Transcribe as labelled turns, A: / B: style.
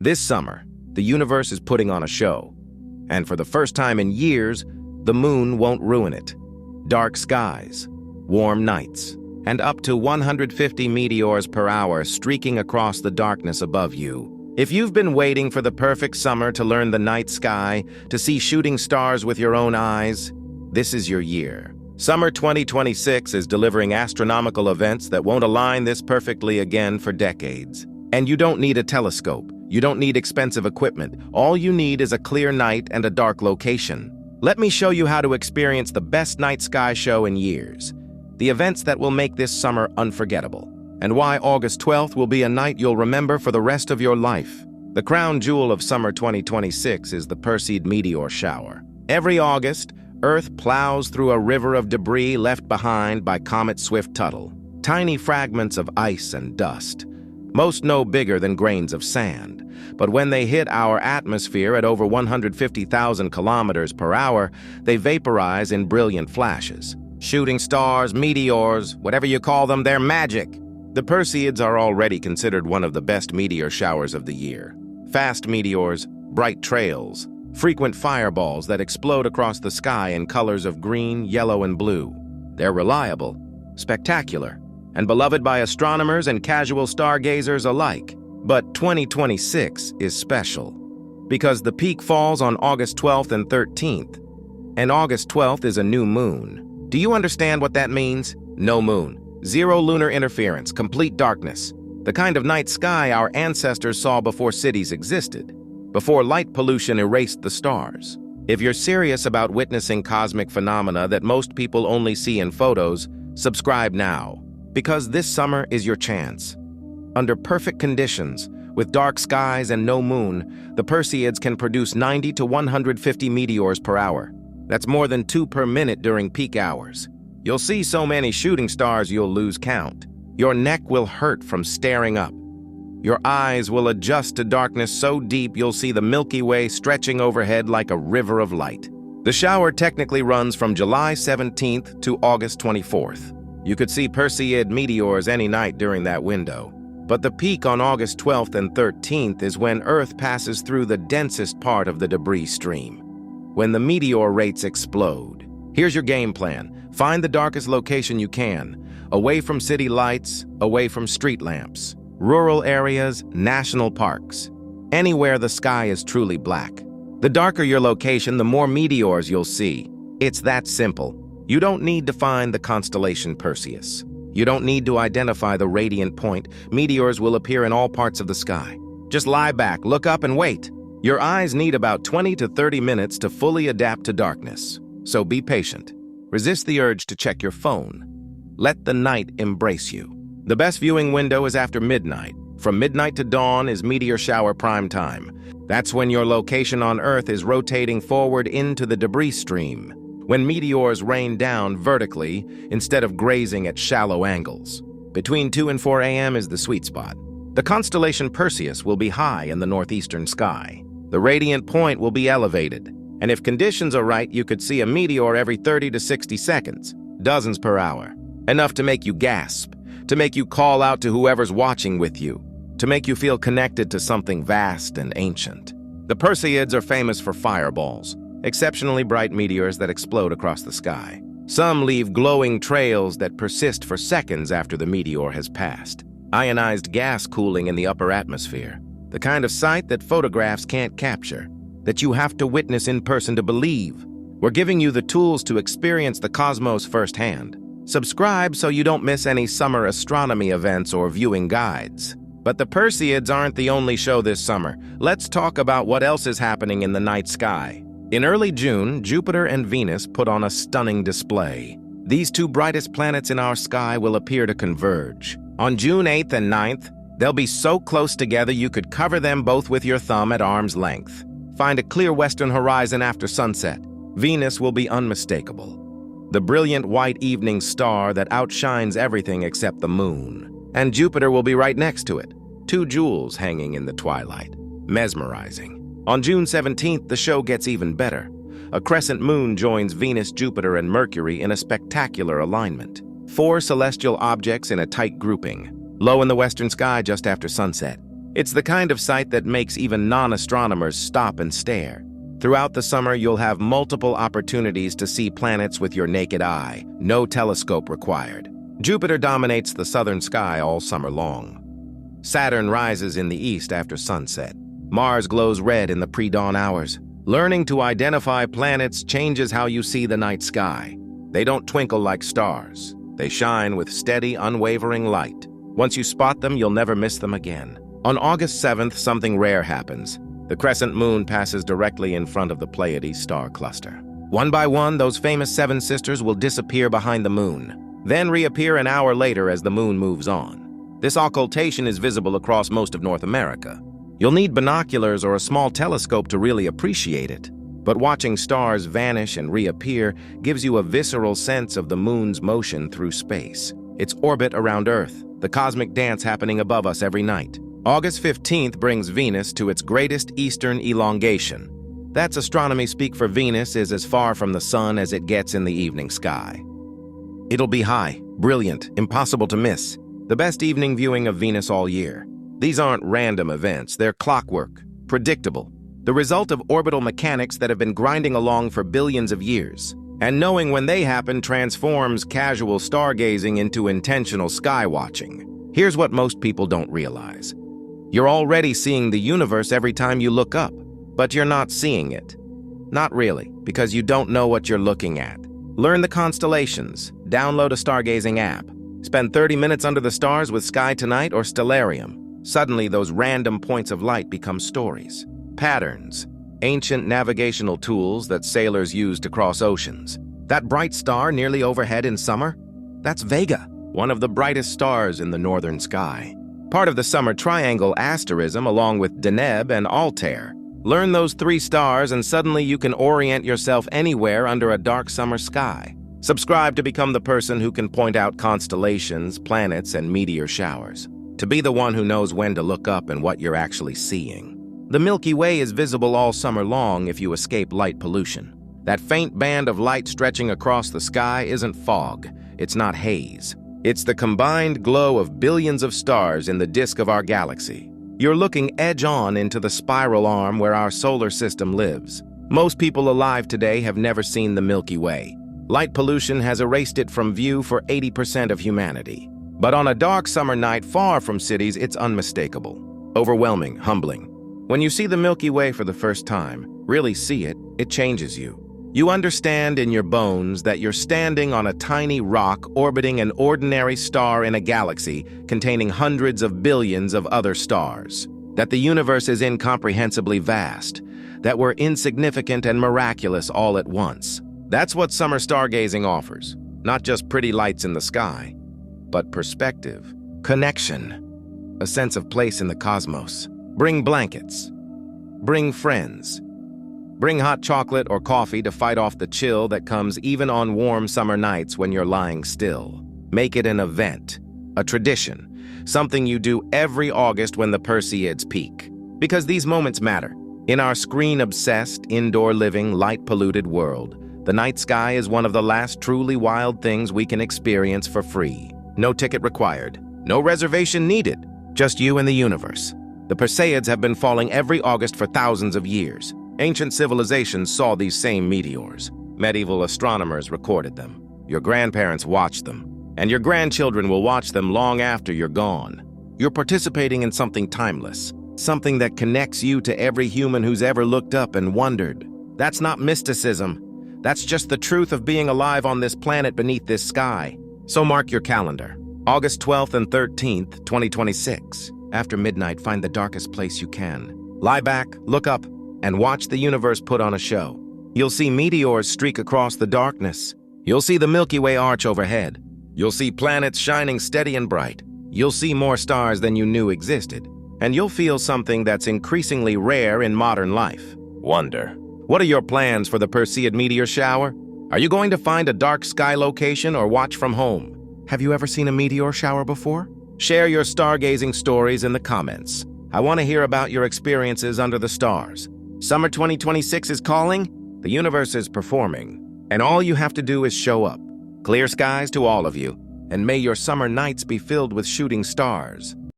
A: This summer, the universe is putting on a show. And for the first time in years, the moon won't ruin it. Dark skies, warm nights, and up to 150 meteors per hour streaking across the darkness above you. If you've been waiting for the perfect summer to learn the night sky, to see shooting stars with your own eyes, this is your year. Summer 2026 is delivering astronomical events that won't align this perfectly again for decades. And you don't need a telescope. You don't need expensive equipment. All you need is a clear night and a dark location. Let me show you how to experience the best night sky show in years. The events that will make this summer unforgettable. And why August 12th will be a night you'll remember for the rest of your life. The crown jewel of summer 2026 is the Perseid Meteor shower. Every August, Earth plows through a river of debris left behind by Comet Swift-Tuttle. Tiny fragments of ice and dust. Most no bigger than grains of sand. But when they hit our atmosphere at over 150,000 kilometers per hour, they vaporize in brilliant flashes. Shooting stars, meteors, whatever you call them, they're magic. The Perseids are already considered one of the best meteor showers of the year. Fast meteors, bright trails, frequent fireballs that explode across the sky in colors of green, yellow, and blue. They're reliable, spectacular, and beloved by astronomers and casual stargazers alike. But 2026 is special because the peak falls on August 12th and 13th, and August 12th is a new moon. Do you understand what that means? No moon, zero lunar interference, complete darkness, the kind of night sky our ancestors saw before cities existed, before light pollution erased the stars. If you're serious about witnessing cosmic phenomena that most people only see in photos, subscribe now, because this summer is your chance. Under perfect conditions, with dark skies and no moon, the Perseids can produce 90 to 150 meteors per hour. That's more than 2 per minute during peak hours. You'll see so many shooting stars you'll lose count. Your neck will hurt from staring up. Your eyes will adjust to darkness so deep you'll see the Milky Way stretching overhead like a river of light. The shower technically runs from July 17th to August 24th. You could see Perseid meteors any night during that window. But the peak on August 12th and 13th is when Earth passes through the densest part of the debris stream, when the meteor rates explode. Here's your game plan. Find the darkest location you can, away from city lights, away from street lamps, rural areas, national parks, anywhere the sky is truly black. The darker your location, the more meteors you'll see. It's that simple. You don't need to find the constellation Perseus. You don't need to identify the radiant point. Meteors will appear in all parts of the sky. Just lie back, look up, and wait. Your eyes need about 20 to 30 minutes to fully adapt to darkness. So be patient. Resist the urge to check your phone. Let the night embrace you. The best viewing window is after midnight. From midnight to dawn is meteor shower prime time. That's when your location on Earth is rotating forward into the debris stream, when meteors rain down vertically instead of grazing at shallow angles. Between 2 and 4 a.m. is the sweet spot. The constellation Perseus will be high in the northeastern sky. The radiant point will be elevated, and if conditions are right, you could see a meteor every 30 to 60 seconds, dozens per hour. Enough to make you gasp, to make you call out to whoever's watching with you, to make you feel connected to something vast and ancient. The Perseids are famous for fireballs, exceptionally bright meteors that explode across the sky. Some leave glowing trails that persist for seconds after the meteor has passed. Ionized gas cooling in the upper atmosphere, the kind of sight that photographs can't capture, that you have to witness in person to believe. We're giving you the tools to experience the cosmos firsthand. Subscribe so you don't miss any summer astronomy events or viewing guides. But the Perseids aren't the only show this summer. Let's talk about what else is happening in the night sky. In early June, Jupiter and Venus put on a stunning display. These two brightest planets in our sky will appear to converge. On June 8th and 9th, they'll be so close together you could cover them both with your thumb at arm's length. Find a clear western horizon after sunset. Venus will be unmistakable. The brilliant white evening star that outshines everything except the moon. And Jupiter will be right next to it. 2 jewels hanging in the twilight. Mesmerizing. On June 17th, the show gets even better. A crescent moon joins Venus, Jupiter, and Mercury in a spectacular alignment. 4 celestial objects in a tight grouping, low in the western sky just after sunset. It's the kind of sight that makes even non-astronomers stop and stare. Throughout the summer, you'll have multiple opportunities to see planets with your naked eye, no telescope required. Jupiter dominates the southern sky all summer long. Saturn rises in the east after sunset. Mars glows red in the pre-dawn hours. Learning to identify planets changes how you see the night sky. They don't twinkle like stars. They shine with steady, unwavering light. Once you spot them, you'll never miss them again. On August 7th, something rare happens. The Crescent moon passes directly in front of the Pleiades star cluster. One by one, those famous seven sisters will disappear behind the moon, then reappear an hour later as the moon moves on. This occultation is visible across most of North America. You'll need binoculars or a small telescope to really appreciate it. But watching stars vanish and reappear gives you a visceral sense of the moon's motion through space. Its orbit around Earth, the cosmic dance happening above us every night. August 15th brings Venus to its greatest eastern elongation. That's astronomy speak for Venus is as far from the sun as it gets in the evening sky. It'll be high, brilliant, impossible to miss. The best evening viewing of Venus all year. These aren't random events, they're clockwork, predictable. The result of orbital mechanics that have been grinding along for billions of years. And knowing when they happen transforms casual stargazing into intentional sky watching. Here's what most people don't realize. You're already seeing the universe every time you look up, but you're not seeing it. Not really, because you don't know what you're looking at. Learn the constellations, download a stargazing app, spend 30 minutes under the stars with Sky Tonight or Stellarium. Suddenly, those random points of light become stories. Patterns, ancient navigational tools that sailors used to cross oceans. That bright star nearly overhead in summer? That's Vega, one of the brightest stars in the northern sky. Part of the summer triangle asterism along with Deneb and Altair. Learn those three stars and suddenly you can orient yourself anywhere under a dark summer sky. Subscribe to become the person who can point out constellations, planets, and meteor showers. To be the one who knows when to look up and what you're actually seeing. The Milky Way is visible all summer long if you escape light pollution. That faint band of light stretching across the sky isn't fog. It's not haze. It's the combined glow of billions of stars in the disk of our galaxy. You're looking edge-on into the spiral arm where our solar system lives. Most people alive today have never seen the Milky Way. Light pollution has erased it from view for 80% of humanity. But on a dark summer night far from cities, it's unmistakable. Overwhelming, humbling. When you see the Milky Way for the first time, really see it, it changes you. You understand in your bones that you're standing on a tiny rock orbiting an ordinary star in a galaxy containing hundreds of billions of other stars. That the universe is incomprehensibly vast. That we're insignificant and miraculous all at once. That's what summer stargazing offers. Not just pretty lights in the sky, but perspective, connection, a sense of place in the cosmos. Bring blankets. Bring friends. Bring hot chocolate or coffee to fight off the chill that comes even on warm summer nights when you're lying still. Make it an event, a tradition, something you do every August when the Perseids peak. Because these moments matter. In our screen-obsessed, indoor-living, light-polluted world, the night sky is one of the last truly wild things we can experience for free. No ticket required, no reservation needed, just you and the universe. The Perseids have been falling every August for thousands of years. Ancient civilizations saw these same meteors. Medieval astronomers recorded them. Your grandparents watched them. And your grandchildren will watch them long after you're gone. You're participating in something timeless. Something that connects you to every human who's ever looked up and wondered. That's not mysticism. That's just the truth of being alive on this planet beneath this sky. So mark your calendar. August 12th and 13th, 2026. After midnight, find the darkest place you can. Lie back, look up, and watch the universe put on a show. You'll see meteors streak across the darkness. You'll see the Milky Way arch overhead. You'll see planets shining steady and bright. You'll see more stars than you knew existed. And you'll feel something that's increasingly rare in modern life. Wonder. What are your plans for the Perseid Meteor shower? Are you going to find a dark sky location or watch from home? Have you ever seen a meteor shower before? Share your stargazing stories in the comments. I want to hear about your experiences under the stars. Summer 2026 is calling, the universe is performing, and all you have to do is show up. Clear skies to all of you, and may your summer nights be filled with shooting stars.